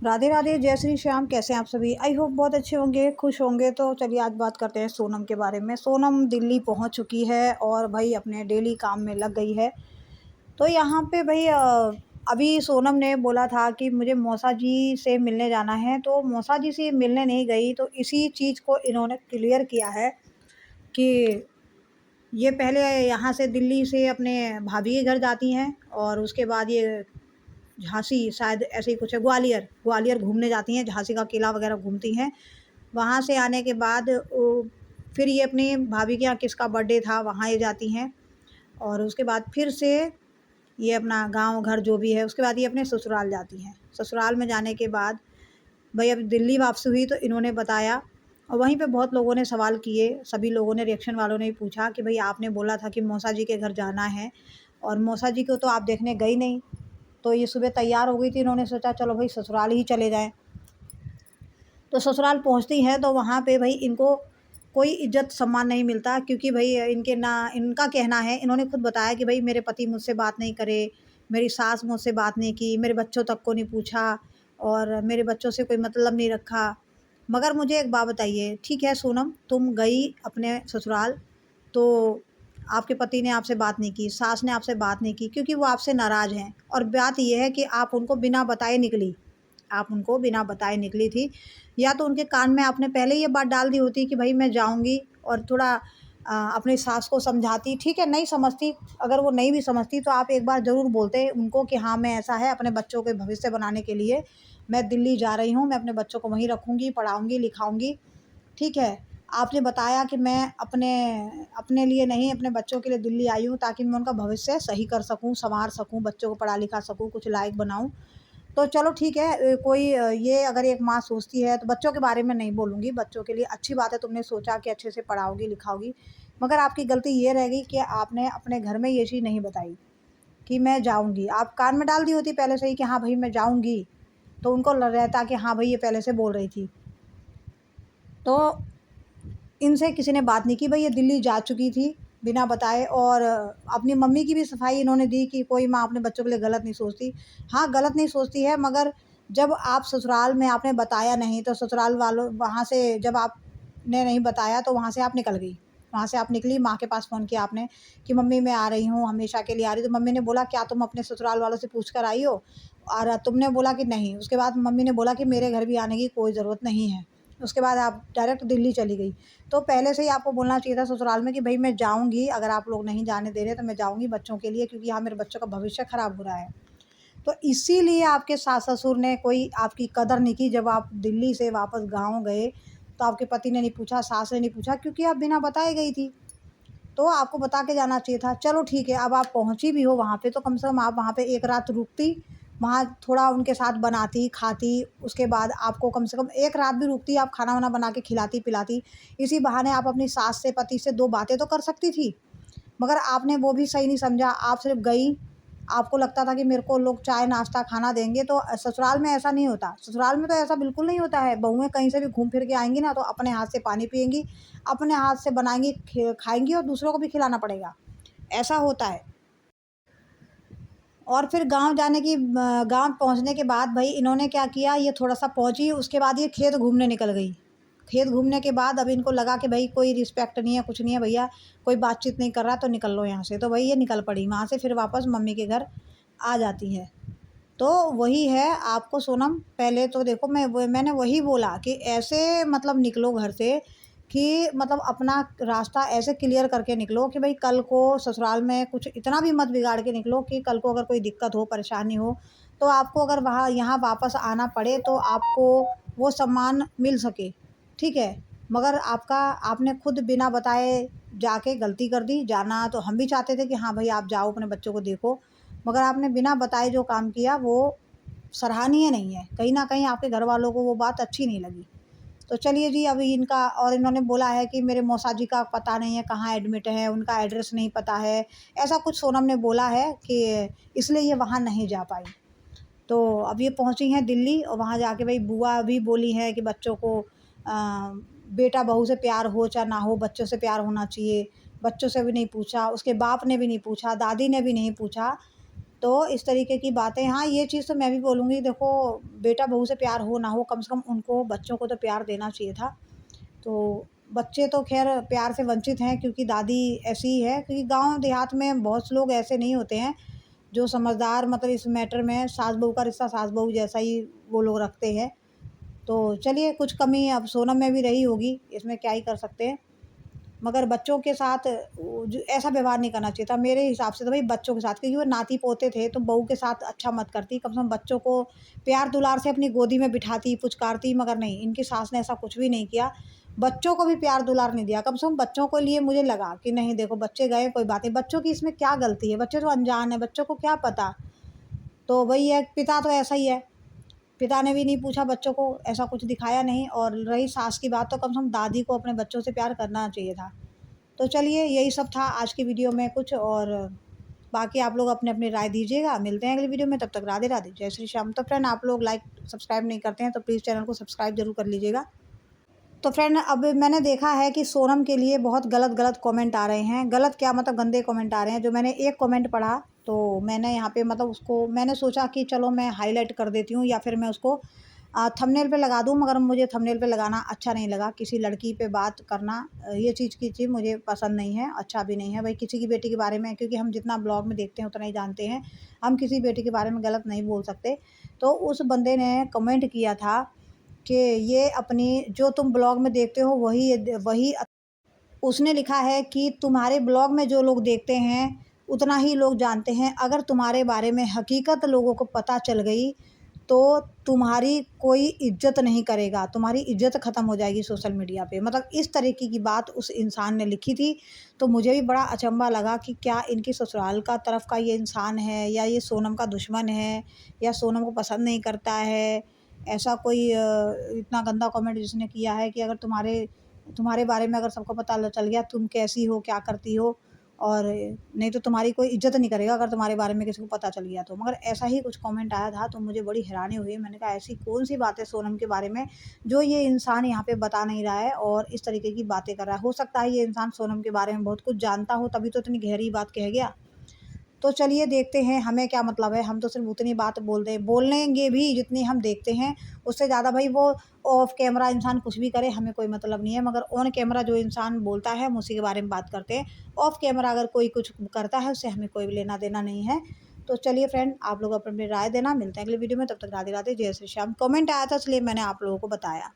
राधे राधे, जय श्री श्याम। कैसे हैं आप सभी? आई होप बहुत अच्छे होंगे, खुश होंगे। तो चलिए आज बात करते हैं सोनम के बारे में। सोनम दिल्ली पहुंच चुकी है और भाई अपने डेली काम में लग गई है। तो यहाँ पे भाई अभी सोनम ने बोला था कि मुझे मौसा जी से मिलने जाना है, तो मौसा जी से मिलने नहीं गई। तो इसी चीज़ को इन्होंने क्लियर किया है कि ये पहले यहाँ से दिल्ली से अपने भाभी के घर जाती हैं और उसके बाद ये झांसी, शायद ऐसे ही कुछ है, ग्वालियर ग्वालियर घूमने जाती हैं, झांसी का किला वगैरह घूमती हैं। वहाँ से आने के बाद फिर ये अपनी भाभी के यहाँ किसका बर्थडे था वहाँ ये जाती हैं और उसके बाद फिर से ये अपना गांव घर जो भी है उसके बाद ये अपने ससुराल जाती हैं। ससुराल में जाने के बाद भाई अब दिल्ली वापसी हुई तो इन्होंने बताया और वहीं पे बहुत लोगों ने सवाल किए, सभी लोगों ने, रिएक्शन वालों ने भी पूछा कि भाई आपने बोला था कि मौसा जी के घर जाना है और मौसा जी को तो आप देखने गई नहीं। तो ये सुबह तैयार हो गई थी, इन्होंने सोचा चलो भाई ससुराल ही चले जाएं। तो ससुराल पहुंचती हैं तो वहाँ पे भाई इनको कोई इज्जत सम्मान नहीं मिलता, क्योंकि भाई इनके ना, इनका कहना है, इन्होंने खुद बताया कि भाई मेरे पति मुझसे बात नहीं करे, मेरी सास मुझसे बात नहीं की, मेरे बच्चों तक को नहीं पूछा और मेरे बच्चों से कोई मतलब नहीं रखा। मगर मुझे एक बात बताइए, ठीक है सोनम, तुम गई अपने ससुराल तो आपके पति ने आपसे बात नहीं की, सास ने आपसे बात नहीं की, क्योंकि वो आपसे नाराज़ हैं। और बात ये है कि आप उनको बिना बताए निकली, आप उनको बिना बताए निकली थी। या तो उनके कान में आपने पहले ये बात डाल दी होती कि भाई मैं जाऊँगी, और थोड़ा अपनी सास को समझाती। ठीक है, नहीं समझती, अगर वो नहीं भी समझती तो आप एक बार ज़रूर बोलते उनको कि हाँ मैं ऐसा है, अपने बच्चों के भविष्य बनाने के लिए मैं दिल्ली जा रही हूँ, मैं अपने बच्चों को वहीं रखूँगी, पढ़ाऊँगी, लिखाऊँगी। ठीक है, आपने बताया कि मैं अपने अपने लिए नहीं, अपने बच्चों के लिए दिल्ली आई हूँ ताकि मैं उनका भविष्य सही कर सकूँ, सँवार सकूँ, बच्चों को पढ़ा लिखा सकूँ, कुछ लायक बनाऊँ। तो चलो ठीक है, ये अगर एक माँ सोचती है तो बच्चों के बारे में नहीं बोलूँगी, बच्चों के लिए अच्छी बात है तुमने सोचा कि अच्छे से पढ़ाओगी, लिखाओगी। मगर आपकी गलती ये रह गई कि आपने अपने घर में ये चीज़ नहीं बताई कि मैं जाऊँगी। आप कान में डाल दी होती पहले से ही कि हाँ भई मैं जाऊँगी, तो उनको ल रहता कि हाँ भई ये पहले से बोल रही थी। तो इनसे किसी ने बात नहीं की, भई ये दिल्ली जा चुकी थी बिना बताए। और अपनी मम्मी की भी सफाई इन्होंने दी कि कोई माँ अपने बच्चों के लिए गलत नहीं सोचती। हाँ, गलत नहीं सोचती है, मगर जब आप ससुराल में आपने बताया नहीं तो ससुराल वालों वहाँ से, जब आपने नहीं बताया तो वहाँ से आप निकल गई। वहाँ से आप निकली, माँ के पास फ़ोन किया आपने कि मम्मी मैं आ रही हूँ, हमेशा के लिए आ रही हूँ। तो मम्मी ने बोला क्या तुम अपने ससुराल वालों से पूछ कर आई हो? और तुमने बोला कि नहीं। उसके बाद मम्मी ने बोला कि मेरे घर भी आने की कोई ज़रूरत नहीं है। उसके बाद आप डायरेक्ट दिल्ली चली गई। तो पहले से ही आपको बोलना चाहिए था ससुराल में कि भई मैं जाऊँगी, अगर आप लोग नहीं जाने दे रहे तो मैं जाऊँगी बच्चों के लिए, क्योंकि यहाँ मेरे बच्चों का भविष्य ख़राब हो रहा है। तो इसीलिए आपके सास-ससुर ने कोई आपकी कदर नहीं की। जब आप दिल्ली से वापस गाँव गए, तो आपके पति ने नहीं पूछा, सास ने नहीं पूछा, क्योंकि आप बिना बताए गई थी। तो आपको बता के जाना चाहिए था। चलो ठीक है, अब आप पहुँची भी हो वहाँ पे तो कम से कम आप वहाँ पे एक रात रुकती, वहाँ थोड़ा उनके साथ बनाती, खाती, उसके बाद आपको कम से कम 1 रात भी रुकती, आप खाना-वाना बना के खिलाती-पिलाती। इसी बहाने आप अपनी सास से, पति से 2 बातें तो कर सकती थी। मगर आपने वो भी सही नहीं समझा, आप सिर्फ़ गई। आपको लगता था कि मेरे को लोग चाय नाश्ता खाना देंगे, तो ससुराल में ऐसा नहीं होता। ससुराल में तो ऐसा बिल्कुल नहीं होता है। बहुएँ कहीं से भी घूम फिर के आएँगी ना तो अपने हाथ से पानी पिएँगी, अपने हाथ से बनाएँगी, खाएँगी और दूसरों को भी खिलाना पड़ेगा, ऐसा होता है। और फिर गाँव जाने की गाँव पहुँचने के बाद भई इन्होंने क्या किया, ये थोड़ा-सा पहुँची, उसके बाद ये खेत घूमने निकल गई। खेत घूमने के बाद अब इनको लगा कि भई कोई रिस्पेक्ट नहीं है, कुछ नहीं है भैया, कोई बातचीत नहीं कर रहा तो निकल लो यहाँ से। तो भई ये निकल पड़ी, वहाँ से फिर वापस मम्मी के घर आ जाती हैं। तो वही है, आपको सोनम, पहले तो देखो मैंने वही बोला कि ऐसे मतलब निकलो घर से कि मतलब अपना रास्ता ऐसे क्लियर करके निकलो कि भाई कल को ससुराल में कुछ इतना भी मत बिगाड़ के निकलो कि कल को अगर कोई दिक्कत हो, परेशानी हो, तो आपको अगर वहाँ यहाँ वापस आना पड़े तो आपको वो सम्मान मिल सके। ठीक है? मगर आपने खुद बिना बताए जाके गलती कर दी। जाना तो हम भी चाहते थे कि हाँ भाई आप जाओ, अपने बच्चों को देखो, मगर आपने बिना बताए जो काम किया वो सराहनीय नहीं है। कहीं न कहीं आपके घरवालों को वो बात अच्छी नहीं लगी। तो चलिए जी, अभी इनका, और इन्होंने बोला है कि मेरे मौसा जी का पता नहीं है कहाँ एडमिट है, उनका एड्रेस नहीं पता है। ऐसा कुछ सोनम ने बोला है कि इसलिए ये वहाँ नहीं जा पाई। तो अब ये पहुँची हैं दिल्ली और वहाँ जाके भई बुआ भी बोली हैं कि बच्चों को बेटा बहू से प्यार हो चाहे ना हो, बच्चों से प्यार होना चाहिए। बच्चों से भी नहीं पूछा, उसके बाप ने भी नहीं पूछा, दादी ने भी नहीं पूछा। तो इस तरीके की बातें। हाँ, ये चीज़ तो मैं भी बोलूँगी, देखो बेटा बहू से प्यार हो ना हो, कम से कम उनको बच्चों को तो प्यार देना चाहिए था। तो बच्चे तो ख़ैर प्यार से वंचित हैं क्योंकि दादी ऐसी ही है, क्योंकि गाँव देहात में बहुत से लोग ऐसे नहीं होते हैं जो समझदार, मतलब इस मैटर में सास बहू का रिश्ता सास बहू जैसा ही वो लोग रखते हैं। तो चलिए, कुछ कमी अब सोनम में भी रही होगी, इसमें क्या ही कर सकते हैं। मगर बच्चों के साथ वो जो ऐसा व्यवहार नहीं करना चाहिए था मेरे हिसाब से, तो भाई बच्चों के साथ, क्योंकि वो नाती पोते थे, तो बहू के साथ अच्छा मत करती, कम से कम बच्चों को प्यार दुलार से अपनी गोदी में बिठाती, पुचकारती। मगर नहीं, इनकी सास ने ऐसा कुछ भी नहीं किया, बच्चों को भी प्यार दुलार नहीं दिया। कम से कम बच्चों को लिए मुझे लगा कि नहीं, देखो बच्चे गए कोई बात नहीं, बच्चों की इसमें क्या गलती है, बच्चे तो अनजान है, बच्चों को क्या पता। तो वही है, पिता तो ऐसा ही है, पिता ने भी नहीं पूछा बच्चों को, ऐसा कुछ दिखाया नहीं। और रही सास की बात, तो कम से कम दादी को अपने बच्चों से प्यार करना चाहिए था। तो चलिए, यही सब था आज की वीडियो में कुछ, और बाकी आप लोग अपने अपनी राय दीजिएगा। मिलते हैं अगली वीडियो में, तब तक राधे राधे, जय श्री श्याम। तो फ्रेंड, आप लोग लाइक सब्सक्राइब नहीं करते हैं तो प्लीज़ चैनल को सब्सक्राइब जरूर कर लीजिएगा। तो फ्रेंड, अब मैंने देखा है कि सोनम के लिए बहुत गलत गलत कमेंट आ रहे हैं, गलत क्या मतलब गंदे कमेंट आ रहे हैं। जो मैंने एक कमेंट पढ़ा, तो मैंने यहाँ पे मतलब उसको मैंने सोचा कि चलो मैं हाईलाइट कर देती हूँ, या फिर मैं उसको थंबनेल पे लगा दूँ। मगर मुझे थंबनेल पे लगाना अच्छा नहीं लगा, किसी लड़की पे बात करना ये चीज़ की चीज़ मुझे पसंद नहीं है, अच्छा भी नहीं है भाई किसी की बेटी के बारे में, क्योंकि हम जितना ब्लॉग में देखते हैं उतना ही जानते हैं, हम किसी बेटी के बारे में गलत नहीं बोल सकते। तो उस बंदे ने कमेंट किया था कि ये अपनी जो तुम ब्लॉग में देखते हो वही वही उसने लिखा है कि तुम्हारे ब्लॉग में जो लोग देखते हैं उतना ही लोग जानते हैं, अगर तुम्हारे बारे में हकीकत लोगों को पता चल गई तो तुम्हारी कोई इज्जत नहीं करेगा, तुम्हारी इज्जत ख़त्म हो जाएगी सोशल मीडिया पे। मतलब इस तरीके की बात उस इंसान ने लिखी थी। तो मुझे भी बड़ा अचंभा लगा कि क्या इनकी ससुराल का तरफ का ये इंसान है, या ये सोनम का दुश्मन है, या सोनम को पसंद नहीं करता है। ऐसा कोई इतना गंदा कमेंट जिसने किया है कि अगर तुम्हारे बारे में अगर सबको पता चल गया तुम कैसी हो, क्या करती हो, और नहीं तो तुम्हारी कोई इज़्ज़त नहीं करेगा अगर तुम्हारे बारे में किसी को पता चल गया तो। मगर ऐसा ही कुछ कमेंट आया था, तो मुझे बड़ी हैरानी हुई। मैंने कहा ऐसी कौन-सी बात है सोनम के बारे में जो ये इंसान यहाँ पे बता नहीं रहा है और इस तरीके की बातें कर रहा है। हो सकता है ये इंसान सोनम के बारे में बहुत कुछ जानता हो, तभी तो इतनी गहरी बात कह गया। तो चलिए देखते हैं, हमें क्या मतलब है, हम तो सिर्फ उतनी बात बोलेंगे भी जितनी हम देखते हैं। उससे ज़्यादा भाई वो ऑफ कैमरा इंसान कुछ भी करे, हमें कोई मतलब नहीं है। मगर ऑन कैमरा जो इंसान बोलता है हम उसी के बारे में बात करते हैं। ऑफ कैमरा अगर कोई कुछ करता है उससे हमें कोई लेना देना नहीं है। तो चलिए फ्रेंड, आप लोग अपनी अपनी राय देना। मिलते हैं अगली वीडियो में, तब तक राधे राधे, जय श्री श्याम। कमेंट आया था इसलिए मैंने आप लोगों को बताया।